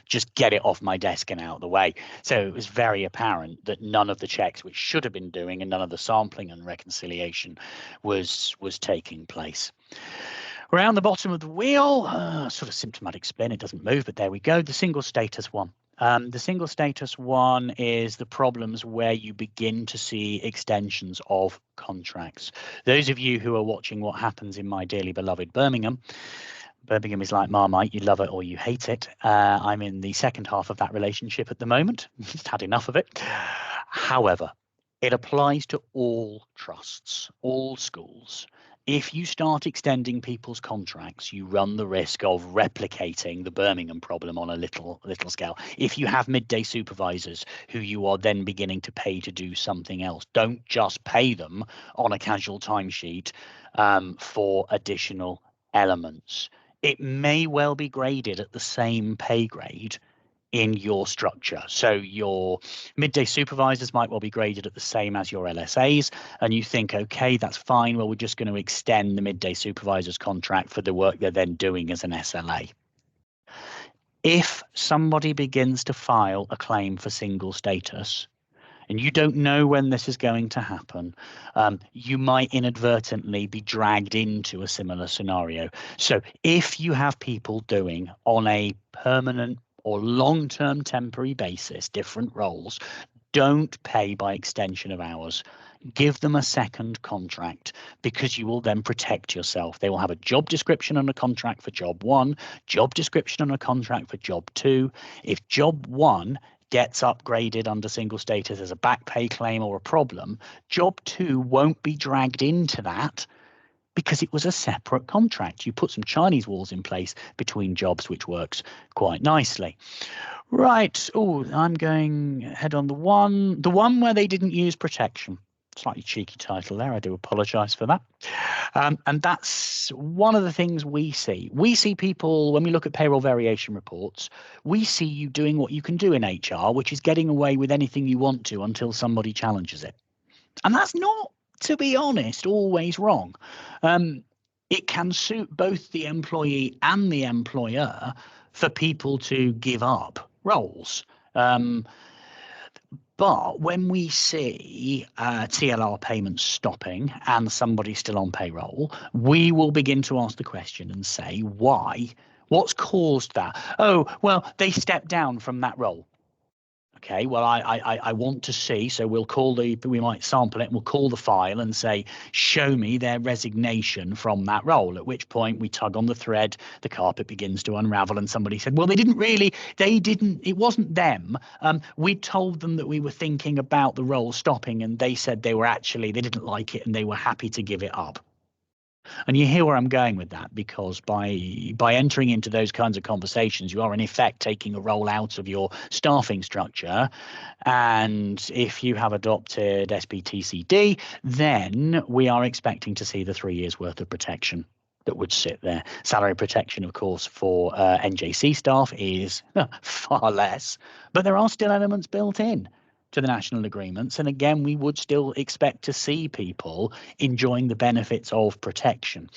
just get it off my desk and out of the way. So it was very apparent that none of the checks which should have been doing and none of the sampling and reconciliation was taking place. Around the bottom of the wheel, sort of symptomatic spin, it doesn't move, but there we go, the single status one. The single status one is the problems where you begin to see extensions of contracts. Those of you who are watching what happens in my dearly beloved Birmingham is like Marmite, you love it or you hate it. I'm in the second half of that relationship at the moment. Just had enough of it. However, it applies to all trusts, all schools. If you start extending people's contracts, you run the risk of replicating the Birmingham problem on a little scale. If you have midday supervisors who you are then beginning to pay to do something else, don't just pay them on a casual timesheet for additional elements. It may well be graded at the same pay grade in your structure. So your midday supervisors might well be graded at the same as your LSAs, and you think, okay, that's fine. Well, we're just going to extend the midday supervisor's contract for the work they're then doing as an SLA. If somebody begins to file a claim for single status, and you don't know when this is going to happen, you might inadvertently be dragged into a similar scenario. So if you have people doing on a permanent or long-term temporary basis different roles, don't pay by extension of hours. Give them a second contract because you will then protect yourself. They will have a job description and a contract for job one, job description and a contract for job two. If job one gets upgraded under single status as a back pay claim or a problem, job two won't be dragged into that because it was a separate contract. You put some Chinese walls in place between jobs, which works quite nicely. Right. Oh, I'm going head on the one where they didn't use protection. Slightly cheeky title there. I do apologize for that. And that's one of the things we see. We see people, when we look at payroll variation reports, we see you doing what you can do in HR, which is getting away with anything you want to until somebody challenges it. And that's not, to be honest, always wrong. It can suit both the employee and the employer for people to give up roles. But when we see TLR payments stopping and somebody still on payroll, we will begin to ask the question and say, why? What's caused that? Oh, well, they stepped down from that role. Okay, well, I want to see, so we might sample it and we'll call the file and say, show me their resignation from that role, at which point we tug on the thread, the carpet begins to unravel, and somebody said, well, it wasn't them. We told them that we were thinking about the role stopping, and they said they didn't like it and they were happy to give it up. And you hear where I'm going with that, because by entering into those kinds of conversations, you are in effect taking a role out of your staffing structure. And if you have adopted SPTCD, then we are expecting to see the 3 years worth of protection that would sit there. Salary protection, of course, for NJC staff is far less, but there are still elements built in. to the national agreements. And again, we would still expect to see people enjoying the benefits of protection.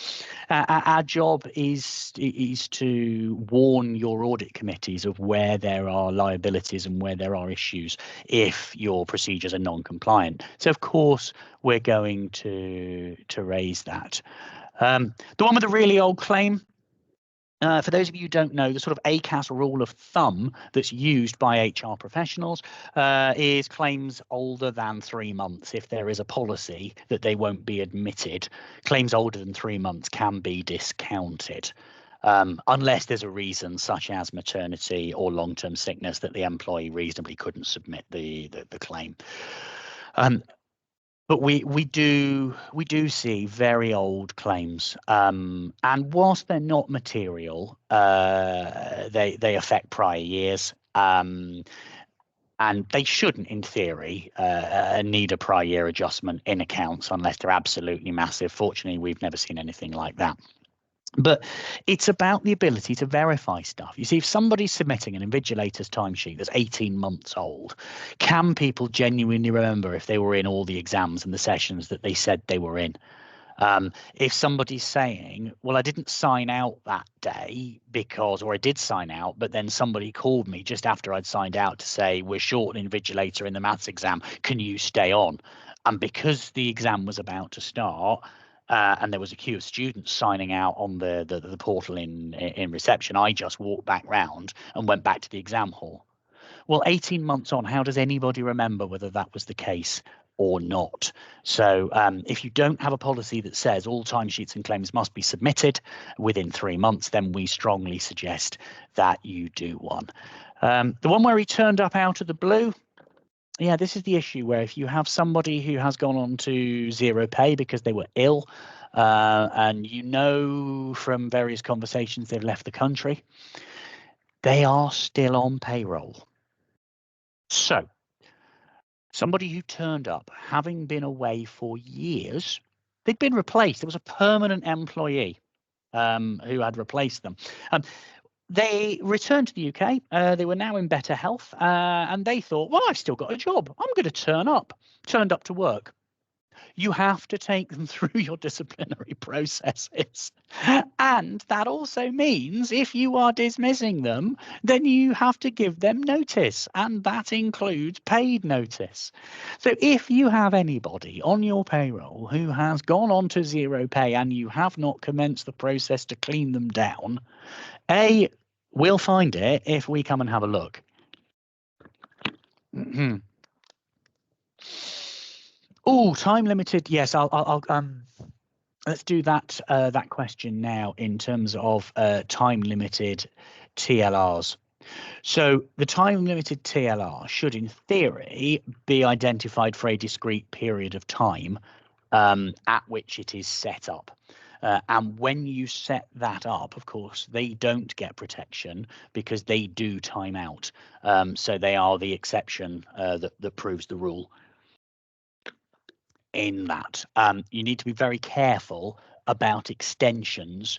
Our job is to warn your audit committees of where there are liabilities and where there are issues if your procedures are non-compliant. So of course we're going to raise that. The one with the really old claim, for those of you who don't know, the sort of ACAS rule of thumb that's used by HR professionals is claims older than 3 months. If there is a policy that they won't be admitted, claims older than 3 months can be discounted. Unless there's a reason such as maternity or long-term sickness that the employee reasonably couldn't submit the claim. But we do see very old claims, and whilst they're not material, they affect prior years, and they shouldn't, in theory, need a prior year adjustment in accounts unless they're absolutely massive. Fortunately, we've never seen anything like that. But it's about the ability to verify stuff. You see, if somebody's submitting an invigilator's timesheet that's 18 months old, can people genuinely remember if they were in all the exams and the sessions that they said they were in? If somebody's saying, well, I didn't sign out that day because, or I did sign out, but then somebody called me just after I'd signed out to say, we're short an invigilator in the maths exam, can you stay on? And because the exam was about to start, and there was a queue of students signing out on the portal in reception, I just walked back round and went back to the exam hall. Well, 18 months on, how does anybody remember whether that was the case or not? So if you don't have a policy that says all timesheets and claims must be submitted within 3 months, then we strongly suggest that you do one. The one where he turned up out of the blue, yeah, this is the issue where if you have somebody who has gone on to zero pay because they were ill, and you know from various conversations they've left the country, they are still on payroll. So somebody who turned up, having been away for years, they'd been replaced. There was a permanent employee who had replaced them. They returned to the UK. They were now in better health, and they thought, well, I've still got a job. I'm going to turn up. Turned up to work. You have to take them through your disciplinary processes. And that also means if you are dismissing them, then you have to give them notice, and that includes paid notice. So if you have anybody on your payroll who has gone on to zero pay and you have not commenced the process to clean them down, we'll find it if we come and have a look. Oh, time limited. Yes, I'll let's do that question now in terms of time limited TLRs. So the time limited TLR should, in theory, be identified for a discrete period of time at which it is set up. And when you set that up, of course, they don't get protection because they do time out. So they are the exception that proves the rule. In that, you need to be very careful about extensions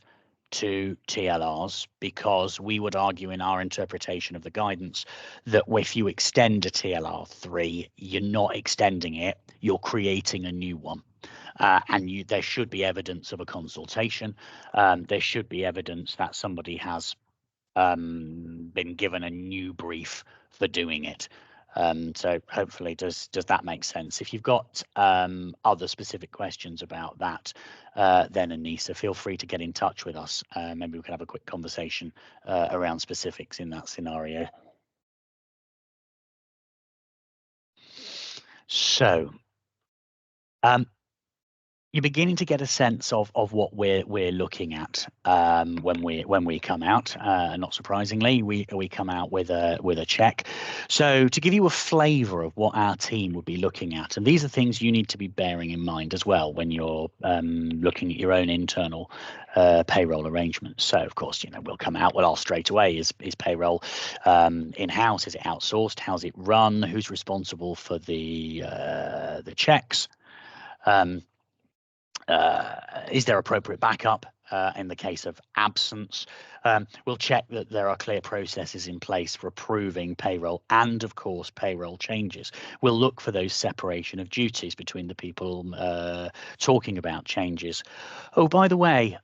to TLRs, because we would argue in our interpretation of the guidance that if you extend a TLR 3, you're not extending it, you're creating a new one. And there should be evidence of a consultation. There should be evidence that somebody has been given a new brief for doing it. So hopefully does that make sense? If you've got other specific questions about that, then Anissa, feel free to get in touch with us. Maybe we can have a quick conversation around specifics in that scenario. So you're beginning to get a sense of what we're looking at when we come out. Not surprisingly, we come out with a check. So to give you a flavour of what our team would be looking at, and these are things you need to be bearing in mind as well when you're looking at your own internal payroll arrangements. So of course, we'll come out. We'll ask straight away: is payroll in-house? Is it outsourced? How's it run? Who's responsible for the checks? Is there appropriate backup? in the case of absence. We'll check that there are clear processes in place for approving payroll and, of course, payroll changes. We'll look for those separation of duties between the people talking about changes. Oh, by the way,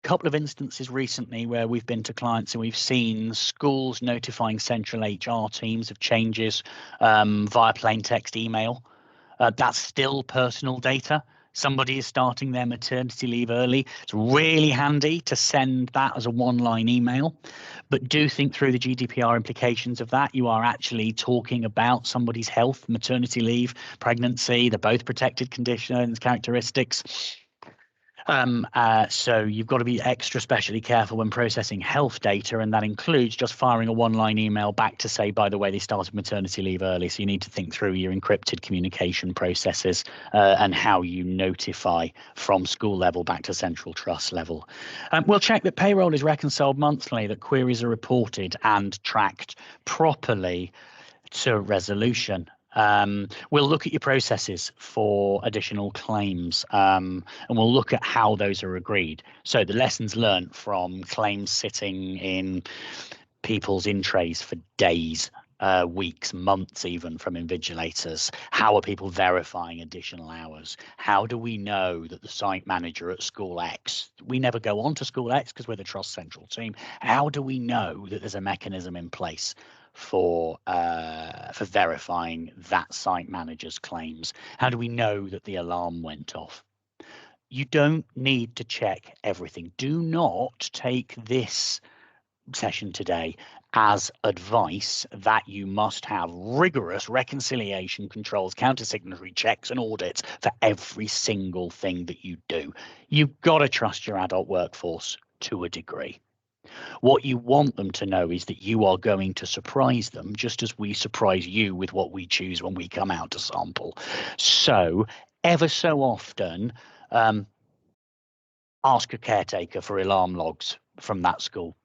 couple of instances recently where we've been to clients and we've seen schools notifying central HR teams of changes via plain text email. That's still personal data. Somebody is starting their maternity leave early. It's really handy to send that as a one-line email, but do think through the GDPR implications of that. You are actually talking about somebody's health, maternity leave, pregnancy. They're both protected conditions, characteristics. So you've got to be extra specially careful when processing health data, and that includes just firing a one-line email back to say, by the way, they started maternity leave early. So you need to think through your encrypted communication processes and how you notify from school level back to central trust level. We'll check that payroll is reconciled monthly, that queries are reported and tracked properly to resolution. We'll look at your processes for additional claims, and we'll look at how those are agreed. So the lessons learned from claims sitting in people's in trays for days, weeks, months, even from invigilators. How are people verifying additional hours? How do we know that the site manager at school X, we never go on to school X because we're the Trust Central team. How do we know that there's a mechanism in place for verifying that site manager's claims? How do we know that the alarm went off? You don't need to check everything. Do not take this session today as advice that you must have rigorous reconciliation controls, counter-signatory checks and audits for every single thing that you do. You've got to trust your adult workforce to a degree. What you want them to know is that you are going to surprise them, just as we surprise you with what we choose when we come out to sample. So ever so often, ask a caretaker for alarm logs from that school.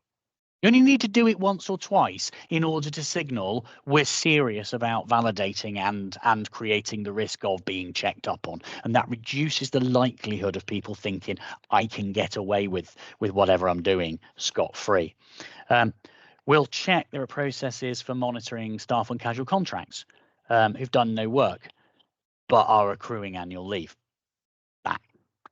You only need to do it once or twice in order to signal we're serious about validating and creating the risk of being checked up on. And that reduces the likelihood of people thinking I can get away with whatever I'm doing scot-free. We'll check there are processes for monitoring staff on casual contracts who've done no work but are accruing annual leave. That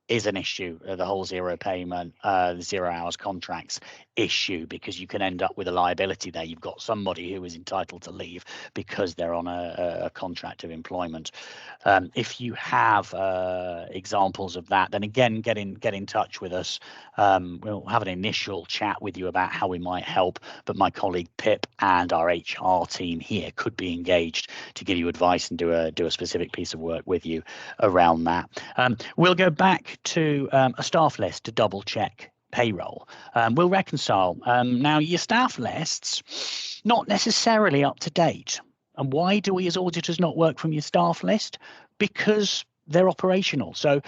is an issue, the whole zero payment, the 0 hours contracts issue, because you can end up with a liability there. You've got somebody who is entitled to leave because they're on a contract of employment. If you have examples of that, then again, get in touch with us. We'll have an initial chat with you about how we might help, but my colleague Pip and our HR team here could be engaged to give you advice and do a specific piece of work with you around that. We'll go back to a staff list to double check payroll. We'll reconcile. Now, your staff lists, not necessarily up to date. And why do we as auditors not work from your staff list? Because they're operational. So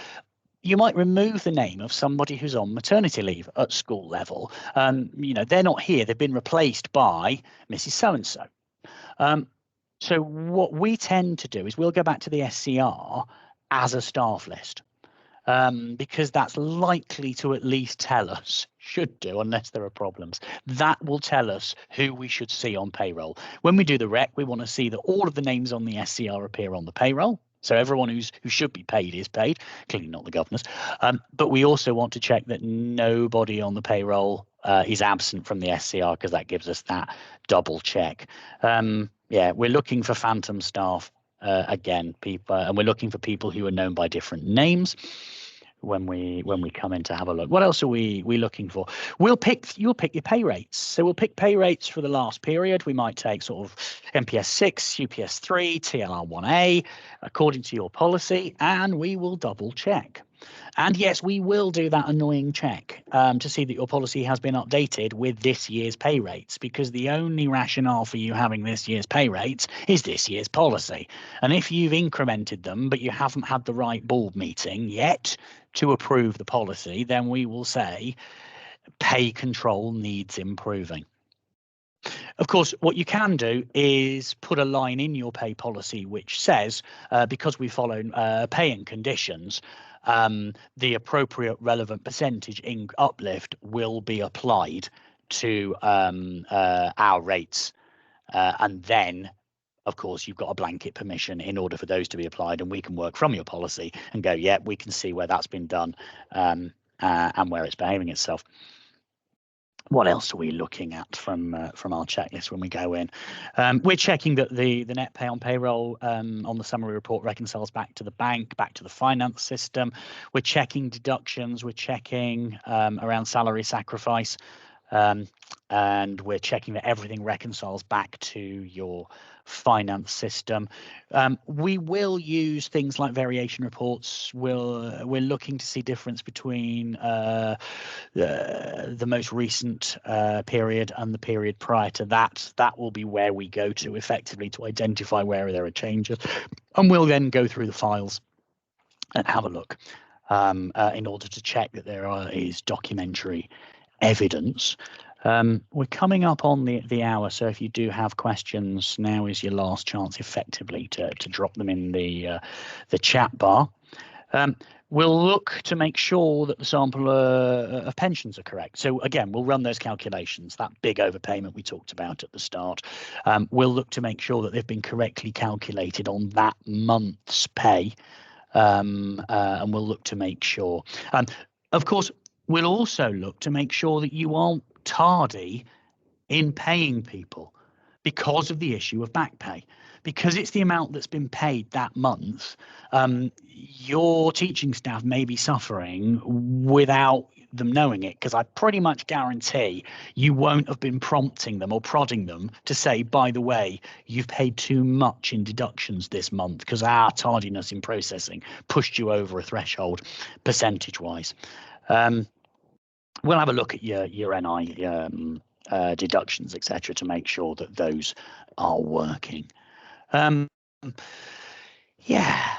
you might remove the name of somebody who's on maternity leave at school level. They're not here. They've been replaced by Mrs. So-and-so. So what we tend to do is we'll go back to the SCR as a staff list. Because that's likely to at least tell us, should do, unless there are problems, that will tell us who we should see on payroll. When we do the rec, we want to see that all of the names on the SCR appear on the payroll. So everyone who should be paid is paid, clearly not the governors. But we also want to check that nobody on the payroll is absent from the SCR, because that gives us that double check. We're looking for phantom staff. Again, people, and we're looking for people who are known by different names when we come in to have a look. What else are we looking for? You'll pick your pay rates. So we'll pick pay rates for the last period. We might take sort of MPS 6, UPS 3, TLR 1A, according to your policy, and we will double check. And yes, we will do that annoying check to see that your policy has been updated with this year's pay rates, because the only rationale for you having this year's pay rates is this year's policy. And if you've incremented them, but you haven't had the right board meeting yet to approve the policy, then we will say pay control needs improving. Of course, what you can do is put a line in your pay policy which says, because we follow pay and conditions, the appropriate relevant percentage in uplift will be applied to our rates. And then, of course, you've got a blanket permission in order for those to be applied, and we can work from your policy and go, yeah, we can see where that's been done and where it's behaving itself. What else are we looking at from our checklist when we go in? We're checking that the net pay on payroll on the summary report reconciles back to the bank, back to the finance system. We're checking deductions. We're checking around salary sacrifice. And we're checking that everything reconciles back to your finance system. We will use things like variation reports. We're looking to see difference between the most recent period and the period prior to that. That will be where we go to effectively to identify where there are changes, and we'll then go through the files and have a look in order to check that there is documentary evidence. We're coming up on the hour, so if you do have questions, now is your last chance effectively to drop them in the chat bar. We'll look to make sure that the sample of pensions are correct. So again, we'll run those calculations, that big overpayment we talked about at the start. We'll look to make sure that they've been correctly calculated on that month's pay, and we'll look to make sure. Of course, we'll also look to make sure that you aren't tardy in paying people because of the issue of back pay. Because it's the amount that's been paid that month, your teaching staff may be suffering without them knowing it, because I pretty much guarantee you won't have been prompting them or prodding them to say, by the way, you've paid too much in deductions this month because our tardiness in processing pushed you over a threshold percentage wise. We'll have a look at your NI deductions, etc., to make sure that those are working. Yeah,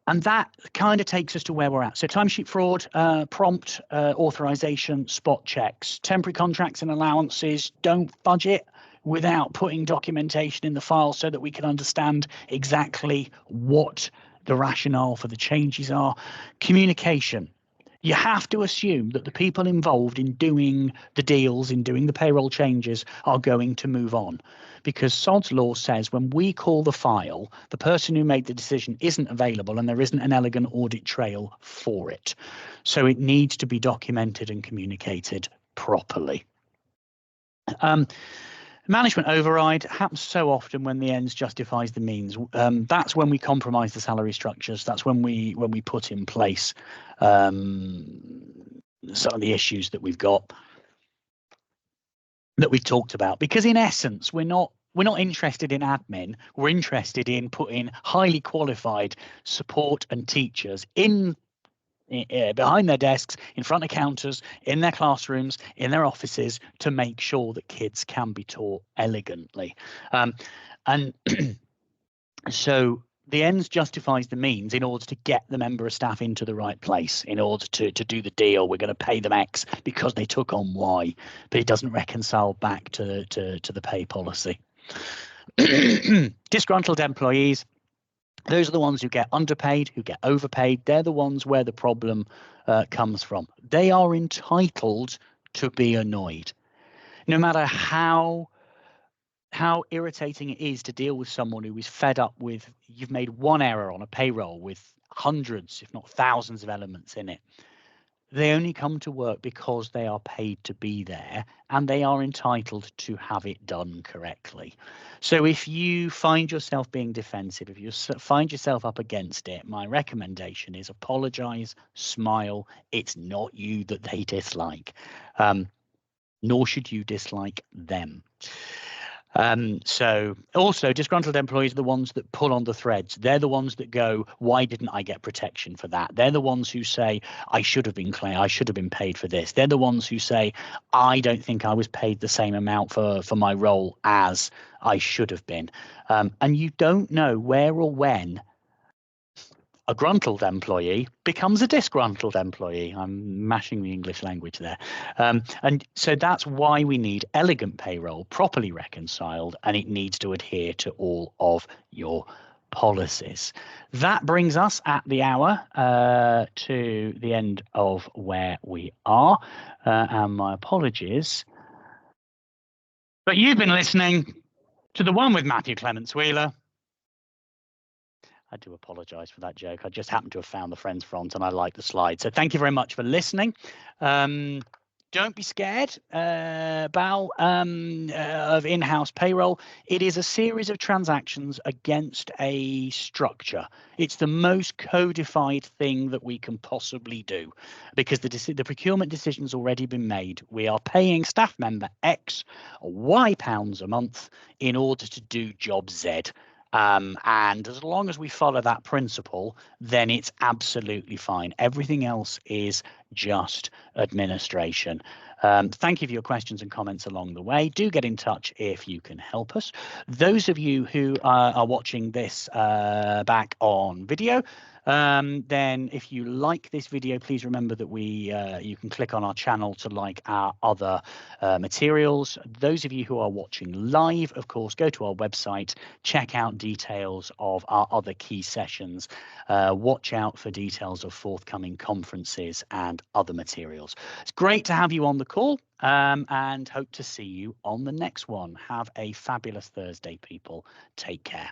and that kind of takes us to where we're at. So timesheet fraud, prompt authorization, spot checks, temporary contracts and allowances. Don't budget without putting documentation in the file so that we can understand exactly what the rationale for the changes are. Communication. You have to assume that the people involved in doing the deals, in doing the payroll changes, are going to move on, because Sod's law says when we call the file, the person who made the decision isn't available and there isn't an elegant audit trail for it. So it needs to be documented and communicated properly. Management override happens so often when the ends justifies the means. That's when we compromise the salary structures. That's when we put in place some of the issues that we've got, that we've talked about. Because in essence, we're not interested in admin. We're interested in putting highly qualified support and teachers in behind their desks, in front of counters, in their classrooms, in their offices, to make sure that kids can be taught elegantly. And so the ends justifies the means in order to get the member of staff into the right place, in order to do the deal. We're going to pay them X because they took on Y, but it doesn't reconcile back to the pay policy. Disgruntled employees. Those are the ones who get underpaid, who get overpaid. They're the ones where the problem comes from. They are entitled to be annoyed. No matter how irritating it is to deal with someone who is fed up with, you've made one error on a payroll with hundreds, if not thousands of elements in it. They only come to work because they are paid to be there, and they are entitled to have it done correctly. So if you find yourself being defensive, if you find yourself up against it, my recommendation is apologize, smile. It's not you that they dislike, nor should you dislike them. So also disgruntled employees are the ones that pull on the threads. They're the ones that go, why didn't I get protection for that? They're the ones who say, I should have been clear, I should have been paid for this. They're the ones who say, I don't think I was paid the same amount for my role as I should have been. And you don't know where or when a gruntled employee becomes a disgruntled employee. I'm mashing the English language there. And so that's why we need elegant payroll, properly reconciled, and it needs to adhere to all of your policies. That brings us at the hour to the end of where we are, and my apologies. But you've been listening to the one with Matthew Clements-Wheeler. I do apologise for that joke. I just happened to have found the Friends font and I like the slide. So thank you very much for listening. Don't be scared, Bal, of in-house payroll. It is a series of transactions against a structure. It's the most codified thing that we can possibly do because the procurement decision's already been made. We are paying staff member X or Y pounds a month in order to do job Z. And as long as we follow that principle, then it's absolutely fine. Everything else is just administration. Thank you for your questions and comments along the way. Do get in touch if you can help us. Those of you who are watching this back on video, then if you like this video, please remember that you can click on our channel to like our other materials. Those of you who are watching live, of course, go to our website, check out details of our other key sessions, watch out for details of forthcoming conferences and other materials. It's great to have you on the call, and hope to see you on the next one. Have a fabulous Thursday, people. Take care.